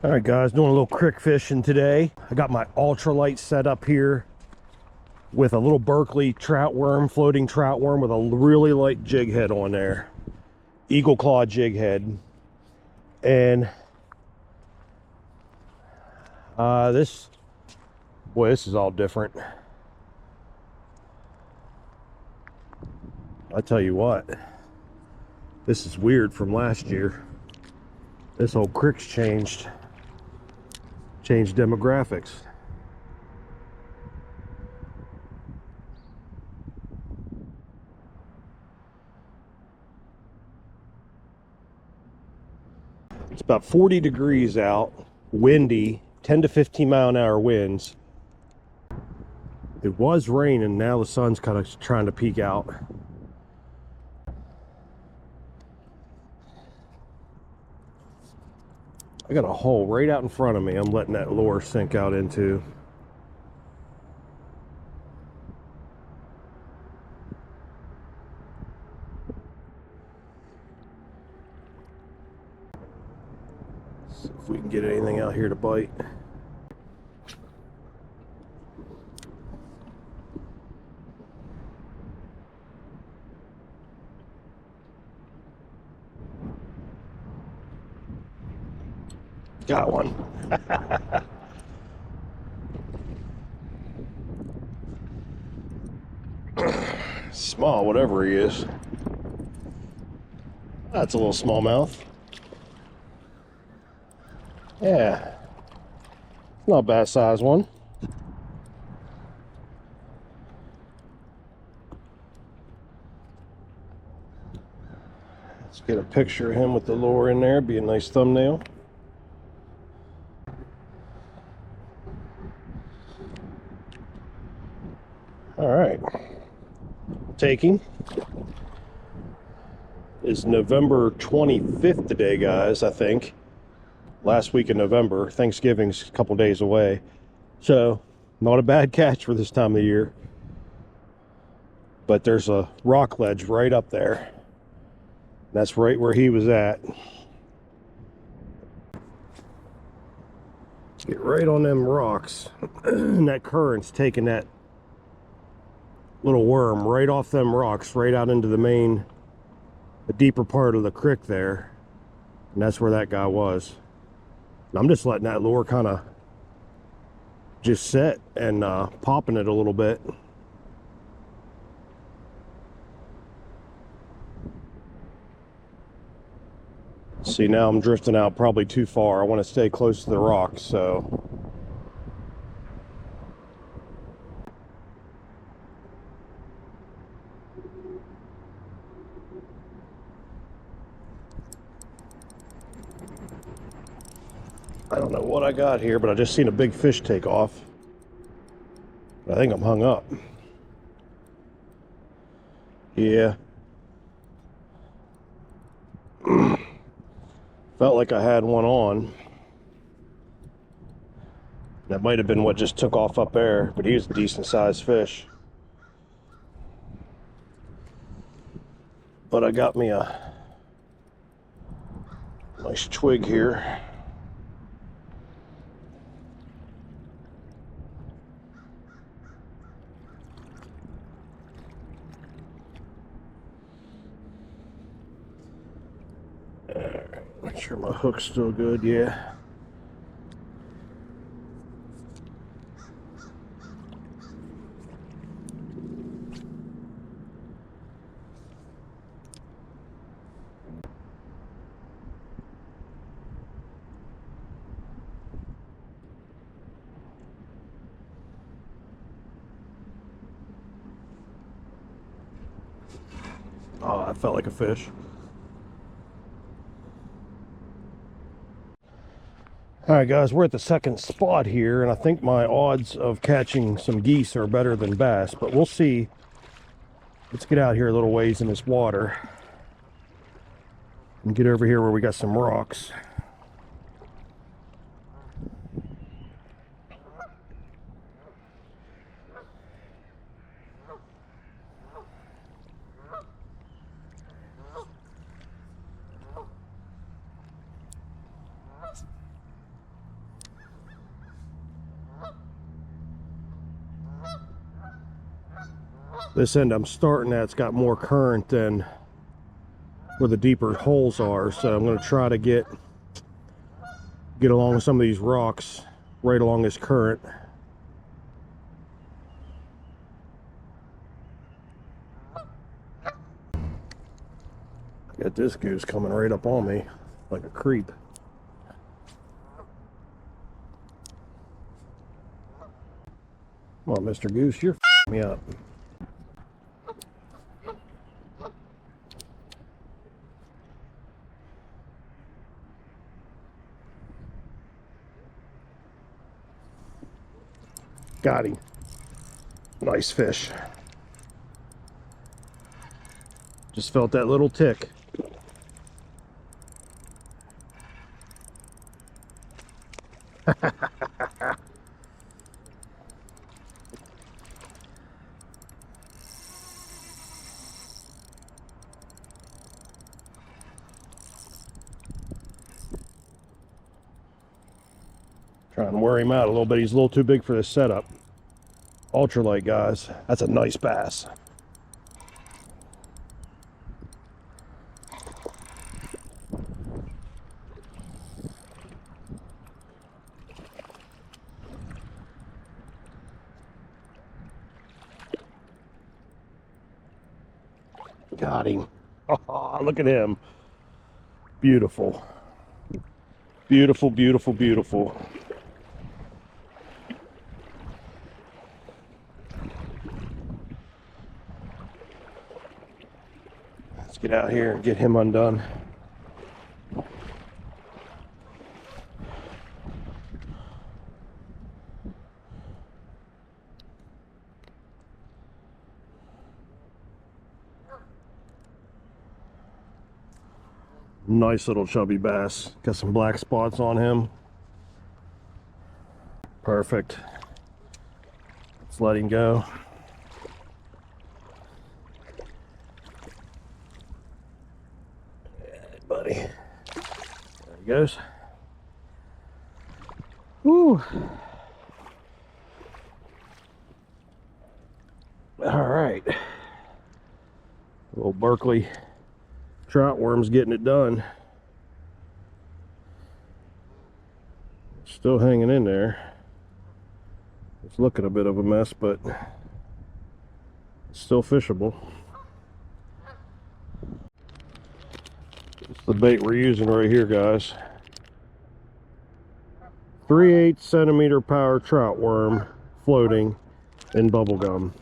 All right, guys, doing a little crick fishing today. I got my ultralight set up here with a little Berkley trout worm, floating trout worm with a really light jig head on there. Eagle claw jig head. And this is all different. I tell you what, this is weird from last year. This whole crick's changed demographics. It's about 40 degrees out, windy, 10 to 15 mile an hour winds. It was raining, now the sun's kind of trying to peek out. I got a hole right out in front of me I'm letting that lure sink out into. See if we can get anything out here to bite. Got one. Small, whatever he is. That's a little smallmouth. Yeah. Not a bad size one. Let's get a picture of him with the lure in there. Be a nice thumbnail. All right, taking is November 25th today, guys. I think last week in November. Thanksgiving's a couple days away, so not a bad catch for this time of the year. But there's a rock ledge right up there. That's right where he was at. Get right on them rocks. And that current's taking that little worm right off them rocks right out into the deeper part of the creek there, and that's where that guy was. And I'm just letting that lure kind of just sit and popping it a little bit. See, now I'm drifting out probably too far. I want to stay close to the rocks, so I don't know what I got here, but I just seen a big fish take off. I think I'm hung up. Yeah. Felt like I had one on. That might have been what just took off up there, but he was a decent sized fish. But I got me a nice twig here. Make sure my hook's still good, yeah. Oh, that felt like a fish. All right, guys, we're at the second spot here, and I think my odds of catching some geese are better than bass, but we'll see. Let's get out here a little ways in this water and get over here where we got some rocks. This end I'm starting at's got more current than where the deeper holes are, so I'm going to try to get along some of these rocks right along this current. Got this goose coming right up on me like a creep. Come on, Mr. Goose, you're f***ing me up. Got him. Nice fish. Just felt that little tick. Trying to wear him out a little bit. He's a little too big for this setup. Ultralight, guys. That's a nice bass. Got him. Oh, look at him. Beautiful. Beautiful, beautiful, beautiful. Let's get out here and get him undone. Nice little chubby bass. Got some black spots on him. Perfect. Let's let him go. Right, buddy. There he goes. Woo. All right. Little Berkley trout worm's getting it done. Still hanging in there. It's looking a bit of a mess, but it's still fishable. It's the bait we're using right here, guys. 3/8 centimeter power trout worm floating in bubble gum.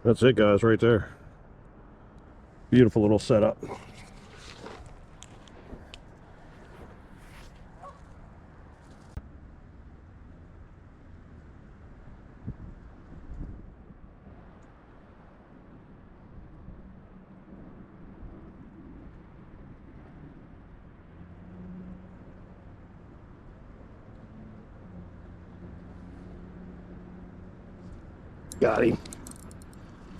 That's it, guys, right there. Beautiful little setup. Got him.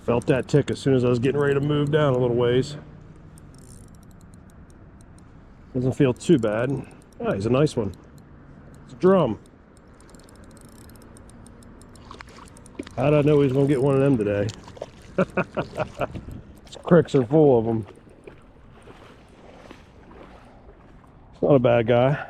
Felt that tick as soon as I was getting ready to move down a little ways. Doesn't feel too bad. Oh, he's a nice one. It's a drum. How'd I know he was going to get one of them today? These cricks are full of them. It's not a bad guy.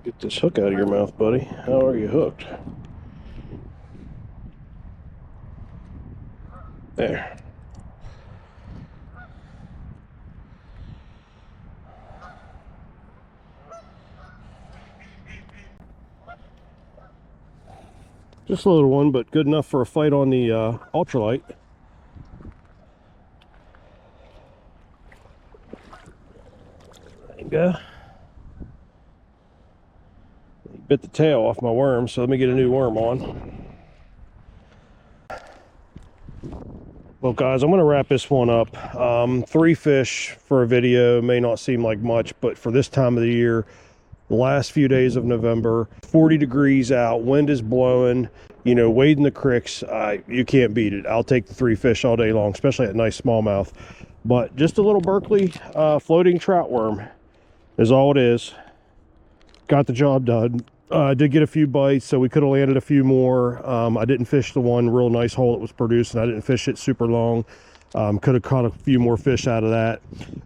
Get this hook out of your mouth, buddy. How are you hooked? There. Just a little one, but good enough for a fight on the ultralight. There you go. Bit the tail off my worm, so let me get a new worm on. Well, guys, I'm going to wrap this one up. 3 fish for a video may not seem like much, but for this time of the year, the last few days of November, 40 degrees out, wind is blowing, you know, wading the creeks, you can't beat it. I'll take the 3 fish all day long, especially at nice smallmouth. But just a little Berkley floating trout worm is all it is. Got the job done. I did get a few bites, so we could have landed a few more. I didn't fish the one real nice hole that was producing. I didn't fish it super long. Could have caught a few more fish out of that.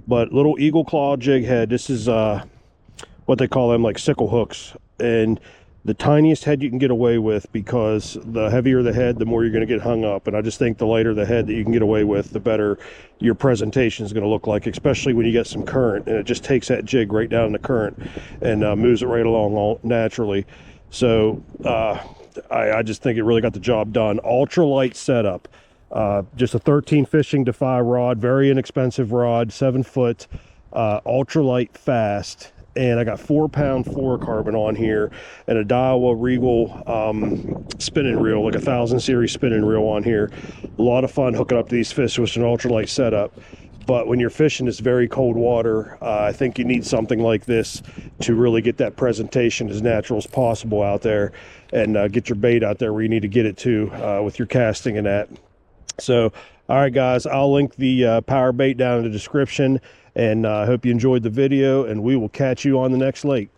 But little eagle claw jig head. This is what they call them, like sickle hooks. And the tiniest head you can get away with, because the heavier the head, the more you're going to get hung up. And I just think the lighter the head that you can get away with, the better your presentation is going to look like, especially when you get some current. And it just takes that jig right down in the current and moves it right along all naturally. So I just think it really got the job done. Ultralight setup. Just a 13 fishing Defy rod, very inexpensive rod, 7 foot, ultralight fast. And I got 4-pound fluorocarbon on here and a Daiwa Regal spinning reel, like a 1000 series spinning reel on here. A lot of fun hooking up to these fish with an ultralight setup. But when you're fishing this very cold water, I think you need something like this to really get that presentation as natural as possible out there, and get your bait out there where you need to get it to with your casting and that. So, all right, guys, I'll link the power bait down in the description. And I hope you enjoyed the video, and we will catch you on the next lake.